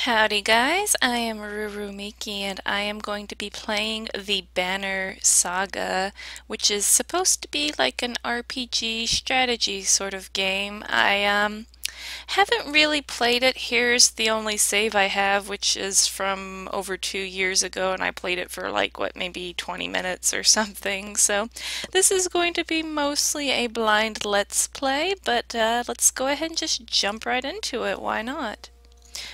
Howdy guys, I am Miki and I am going to be playing the Banner Saga, which is supposed to be like an RPG strategy sort of game. I haven't really played it. Here's the only save I have, which is from over 2 years ago, and I played it for like, what, maybe 20 minutes or something. So this is going to be mostly a blind let's play, but let's go ahead and just jump right into it. Why not?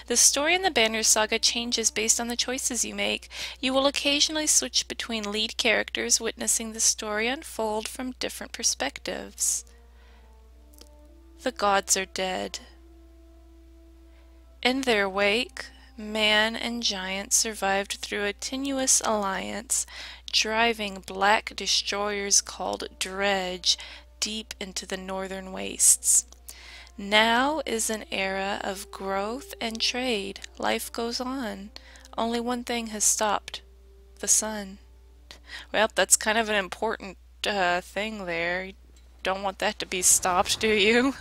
The story in the Banner Saga changes based on the choices you make. You will occasionally switch between lead characters, witnessing the story unfold from different perspectives. The gods are dead. In their wake, man and giant survived through a tenuous alliance, driving black destroyers called Dredge deep into the northern wastes. Now is an era of growth and trade. Life goes on. Only one thing has stopped: the sun. Well, that's kind of an important thing there. You don't want that to be stopped, do you?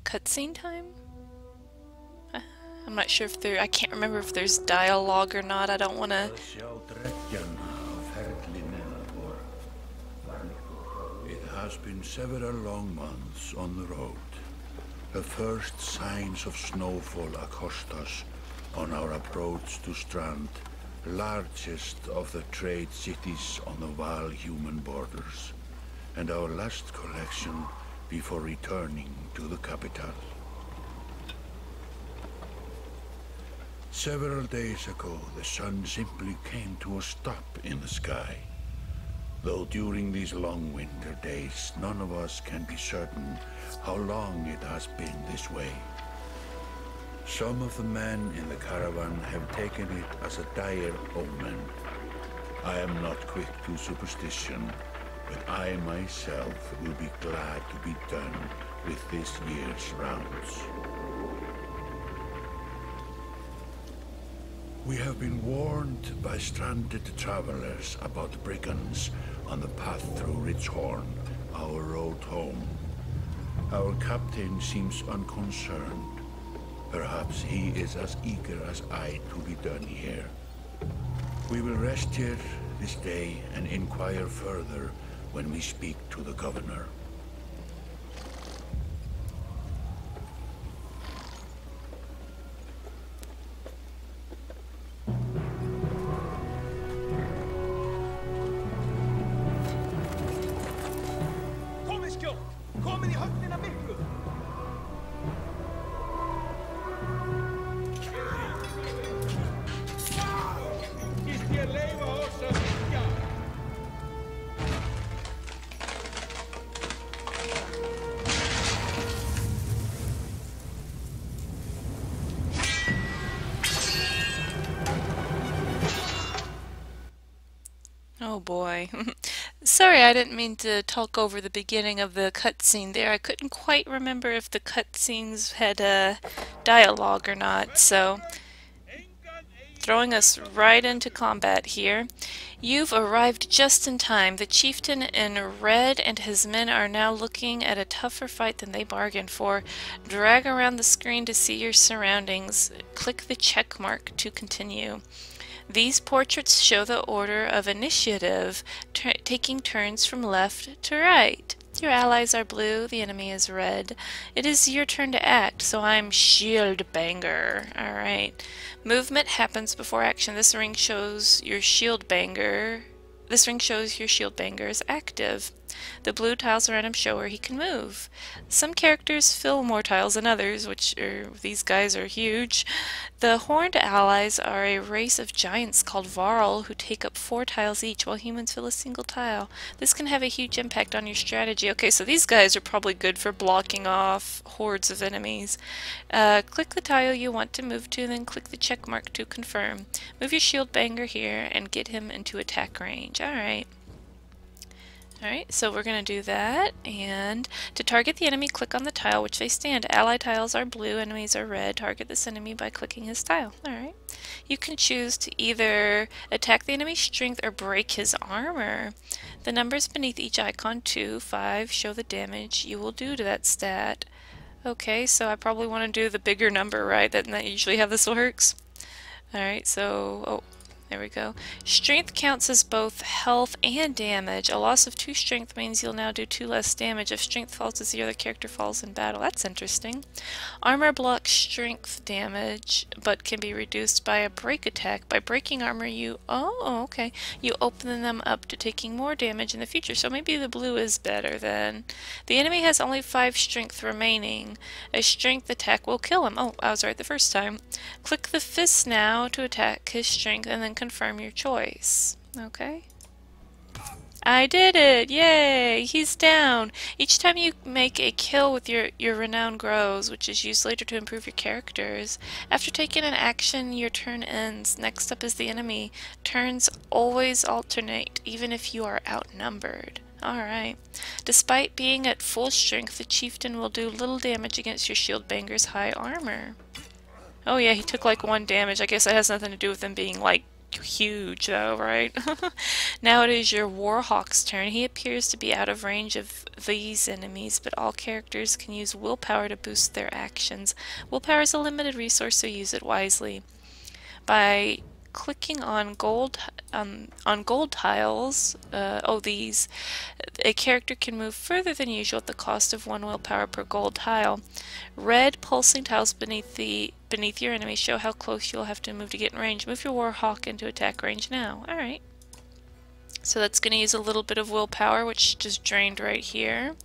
Cutscene time? I'm not sure if I can't remember if there's dialogue or not. I don't want to... It has been several long months on the road. The first signs of snowfall accost us on our approach to Strand, largest of the trade cities on the varl human borders, and our last collection before returning to the capital. Several days ago, the sun simply came to a stop in the sky. Though during these long winter days, none of us can be certain how long it has been this way. Some of the men in the caravan have taken it as a dire omen. I am not quick to superstition, but I myself will be glad to be done with this year's rounds. We have been warned by stranded travelers about brigands on the path through Ridgehorn, our road home. Our captain seems unconcerned. Perhaps he is as eager as I to be done here. We will rest here this day and inquire further when we speak to the governor. Oh boy. Sorry, I didn't mean to talk over the beginning of the cutscene there. I couldn't quite remember if the cutscenes had dialogue or not, so throwing us right into combat here. You've arrived just in time. The chieftain in red and his men are now looking at a tougher fight than they bargained for. Drag around the screen to see your surroundings. Click the check mark to continue. These portraits show the order of initiative, taking turns from left to right. Your allies are blue, the enemy is red. It is your turn to act, so I'm shield banger. Alright. Movement happens before action. This ring shows your shield banger. This ring shows your shield banger is active. The blue tiles around him show where he can move. Some characters fill more tiles than others, these guys are huge. The horned allies are a race of giants called varl who take up 4 tiles each, while humans fill a single tile. This can have a huge impact on your strategy. Okay, so these guys are probably good for blocking off hordes of enemies. Click the tile you want to move to, then click the check mark to confirm. Move your shield banger here and get him into attack range. Alright. Alright, so we're going to do that, and to target the enemy, click on the tile which they stand. Ally tiles are blue, enemies are red. Target this enemy by clicking his tile. Alright. You can choose to either attack the enemy's strength or break his armor. The numbers beneath each icon, 2, 5, show the damage you will do to that stat. Okay, so I probably want to do the bigger number, right? Isn't that usually how this works? Alright, so... oh. There we go. Strength counts as both health and damage. A loss of 2 strength means you'll now do 2 less damage. If strength falls as the other character falls in battle. That's interesting. Armor blocks strength damage, but can be reduced by a break attack. By breaking armor, you... oh, okay. You open them up to taking more damage in the future. So maybe the blue is better then. The enemy has only 5 strength remaining. A strength attack will kill him. Oh, I was right the first time. Click the fist now to attack his strength and then confirm your choice. Okay. I did it! Yay! He's down! Each time you make a kill with your renown grows, which is used later to improve your characters. After taking an action, your turn ends. Next up is the enemy. Turns always alternate, even if you are outnumbered. Alright. Despite being at full strength, the chieftain will do little damage against your shield banger's high armor. Oh yeah, he took like 1 damage. I guess that has nothing to do with him being like huge though, right? Now it is your Warhawk's turn. He appears to be out of range of these enemies, but all characters can use willpower to boost their actions. Willpower is a limited resource, so use it wisely. By clicking on gold tiles, these, a character can move further than usual at the cost of 1 willpower per gold tile. Red pulsing tiles beneath your enemy show how close you'll have to move to get in range. Move your Warhawk into attack range now. Alright. So that's going to use a little bit of willpower, which just drained right here.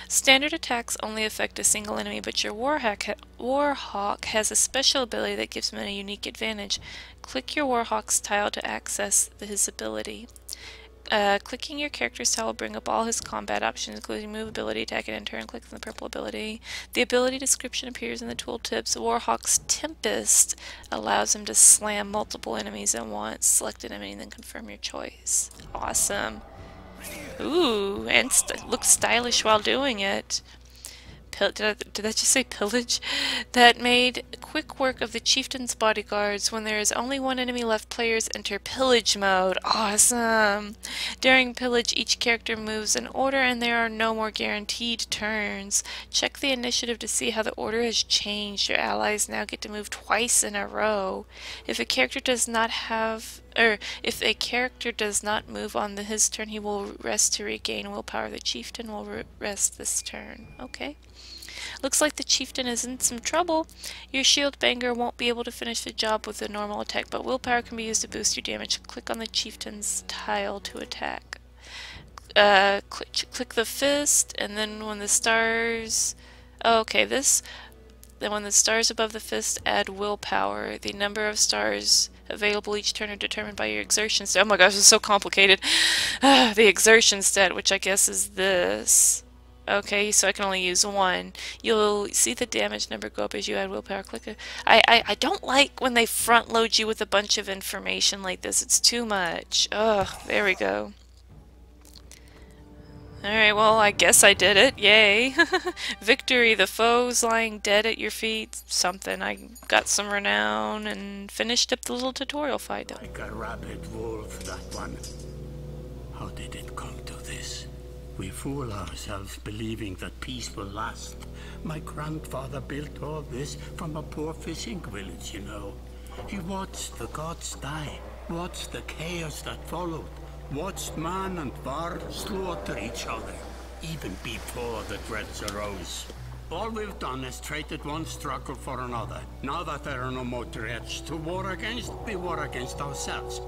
Standard attacks only affect a single enemy, but your Warhawk has a special ability that gives him a unique advantage. Click your Warhawk's tile to access his ability. Clicking your character's tile will bring up all his combat options, including move ability, attack, and in turn click on the purple ability. The ability description appears in the tooltips. Warhawk's Tempest allows him to slam multiple enemies at once. Select an enemy and then confirm your choice. Awesome. Ooh, and looks stylish while doing it. Did that just say pillage? That made quick work of the chieftain's bodyguards. When there is only 1 enemy left, players enter pillage mode. Awesome! During pillage, each character moves in order and there are no more guaranteed turns. Check the initiative to see how the order has changed. Your allies now get to move twice in a row. If a character does not move on his turn, he will rest to regain willpower. The chieftain will rest this turn. Okay. Looks like the chieftain is in some trouble. Your shield banger won't be able to finish the job with a normal attack, but willpower can be used to boost your damage. Click on the chieftain's tile to attack. Click the fist, and then when the stars... oh, okay, then when the stars above the fist add willpower. The number of stars available each turn are determined by your exertion stat. Oh my gosh, it's so complicated. The exertion stat, which I guess is this. Okay, so I can only use 1. You'll see the damage number go up as you add willpower. Click it. I don't like when they front load you with a bunch of information like this. It's too much. Ugh, there we go. Alright, well, I guess I did it. Yay. Victory, the foes lying dead at your feet. Something. I got some renown and finished up the little tutorial fight. Like a rabid wolf, that one. How did it come to this? We fool ourselves believing that peace will last. My grandfather built all this from a poor fishing village, you know. He watched the gods die, watched the chaos that followed, watched man and varl slaughter each other, even before the dreads arose. All we've done is traded one struggle for another. Now that there are no more dreads to war against, we war against ourselves.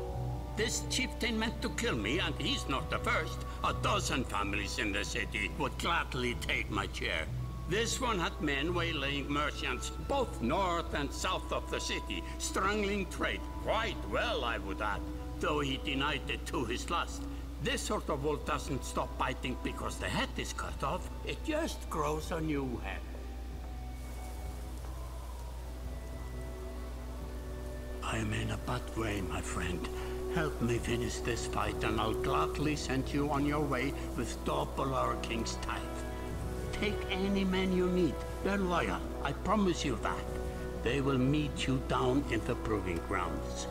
This chieftain meant to kill me, and he's not the first. 12 families in the city would gladly take my chair. This one had men waylaying merchants, both north and south of the city, strangling trade, quite well, I would add, though he denied it to his last. This sort of wolf doesn't stop biting because the head is cut off. It just grows a new head. I am in a bad way, my friend. Help me finish this fight, and I'll gladly send you on your way with double our king's tithe. Take any men you need. They're loyal, I promise you that. They will meet you down in the proving grounds.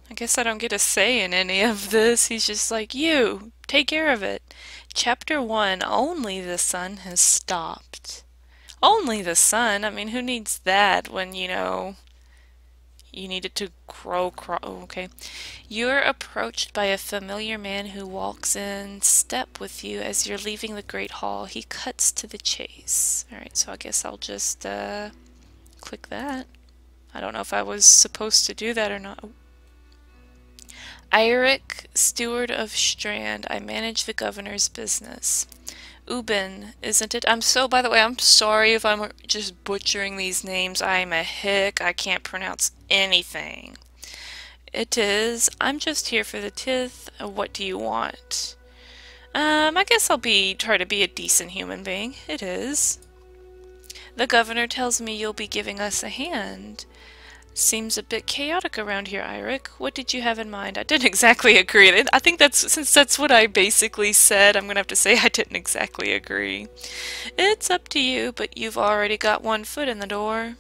I guess I don't get a say in any of this. He's just like, you, take care of it. Chapter 1, only the sun has stopped. Only the sun? I mean, who needs that when, you know, you need it to grow, oh, okay. You're approached by a familiar man who walks in step with you as you're leaving the Great Hall. He cuts to the chase. Alright, so I guess I'll just, click that. I don't know if I was supposed to do that or not. Eirik, steward of Strand, I manage the governor's business. Ubin, isn't it? By the way, I'm sorry if I'm just butchering these names. I'm a hick. I can't pronounce anything. It is. I'm just here for the tithe. What do you want? I guess I'll try to be a decent human being. It is. The governor tells me you'll be giving us a hand. Seems a bit chaotic around here, Eirik. What did you have in mind? I didn't exactly agree. I think since that's what I basically said, I'm gonna have to say I didn't exactly agree. It's up to you, but you've already got one foot in the door.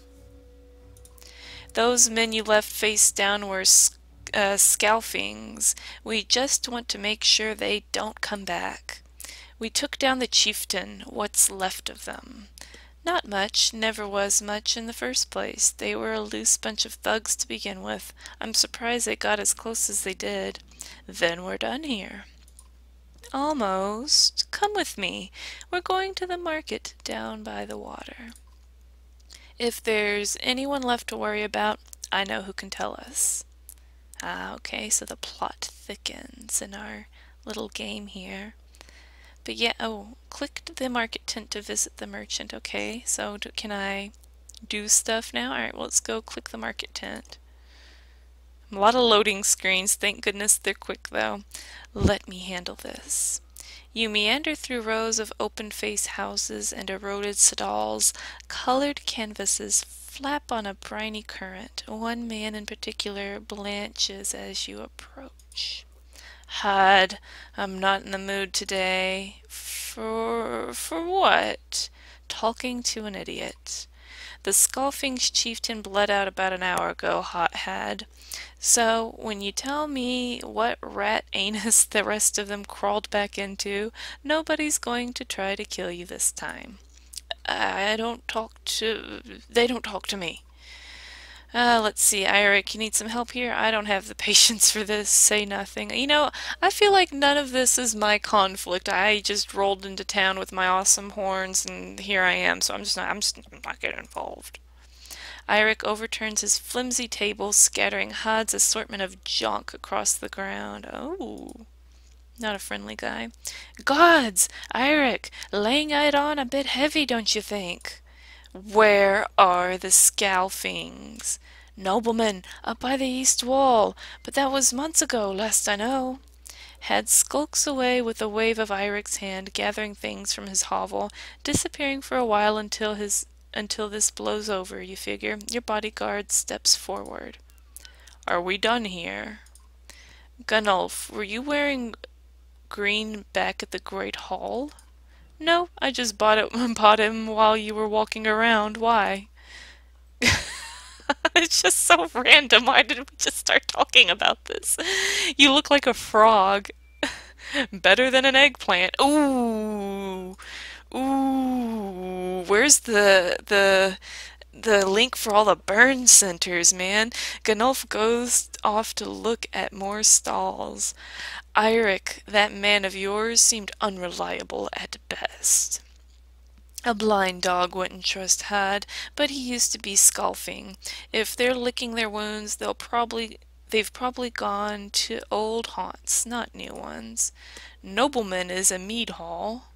Those men you left face down were scalfings. We just want to make sure they don't come back. We took down the chieftain. What's left of them? Not much, never was much in the first place. They were a loose bunch of thugs to begin with. I'm surprised they got as close as they did. Then we're done here. Almost. Come with me. We're going to the market down by the water. If there's anyone left to worry about, I know who can tell us. Ah, okay, so the plot thickens in our little game here. But yeah, oh, click the market tent to visit the merchant. Okay, so can I do stuff now? Alright, well, let's go click the market tent. A lot of loading screens. Thank goodness they're quick, though. Let me handle this. You meander through rows of open-face houses and eroded stalls. Colored canvases flap on a briny current. One man in particular blanches as you approach. Had, I'm not in the mood today. For what? Talking to an idiot. The Scoffing's chieftain bled out about an hour ago, Had. So, when you tell me what rat anus the rest of them crawled back into, nobody's going to try to kill you this time. They don't talk to me. Let's see, Eirik, you need some help here? I don't have the patience for this. Say nothing. You know, I feel like none of this is my conflict. I just rolled into town with my awesome horns, and here I am, so I'm just not getting involved. Eirik overturns his flimsy table, scattering Had's assortment of junk across the ground. Oh, not a friendly guy. Gods! Eirik, laying it on a bit heavy, don't you think? Where are the Scalfings? Noblemen, up by the east wall, but that was months ago, last I know. Had skulks away with a wave of Eirik's hand, gathering things from his hovel, disappearing for a while until this blows over, you figure. Your bodyguard steps forward. Are we done here? Gunnulf, were you wearing green back at the Great Hall? No, I just bought him while you were walking around. Why? It's just so random. Why did we just start talking about this? You look like a frog. Better than an eggplant. Ooh. Ooh. Where's the link for all the burn centers, man? Ganulf goes off to look at more stalls. Eirik, that man of yours seemed unreliable at best. A blind dog wouldn't trust Had, but he used to be Scalfing. If they're licking their wounds, they've probably gone to old haunts, not new ones. Nobleman is a mead hall.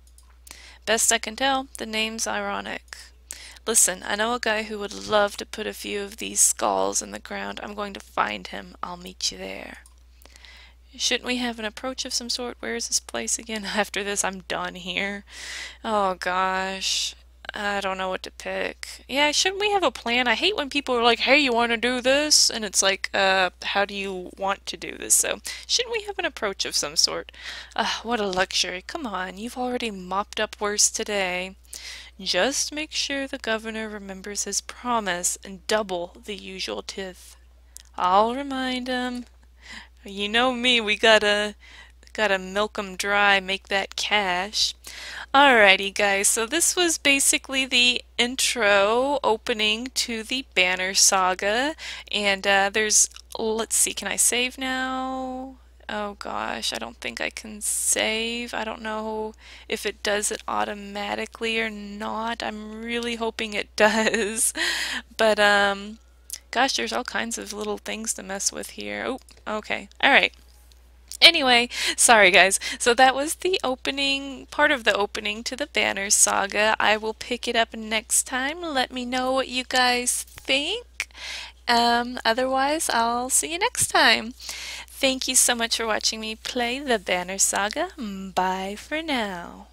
Best I can tell, the name's ironic. Listen, I know a guy who would love to put a few of these skulls in the ground. I'm going to find him. I'll meet you there. Shouldn't we have an approach of some sort? Where is this place again? After this, I'm done here. Oh gosh. I don't know what to pick. Yeah, shouldn't we have a plan? I hate when people are like, hey, you want to do this? And it's like, how do you want to do this? So, shouldn't we have an approach of some sort? What a luxury. Come on, you've already mopped up worse today. Just make sure the governor remembers his promise and double the usual tithe. I'll remind him. You know me, we gotta milk 'em dry, make that cash. Alrighty guys, so this was basically the intro opening to the Banner Saga, and let's see, can I save now? Oh gosh, I don't think I can save. I don't know if it does it automatically or not. I'm really hoping it does. But gosh, there's all kinds of little things to mess with here. Oh, okay. All right. Anyway, sorry guys. So that was the opening, part of the opening to the Banner Saga. I will pick it up next time. Let me know what you guys think. Otherwise, I'll see you next time. Thank you so much for watching me play the Banner Saga. Bye for now.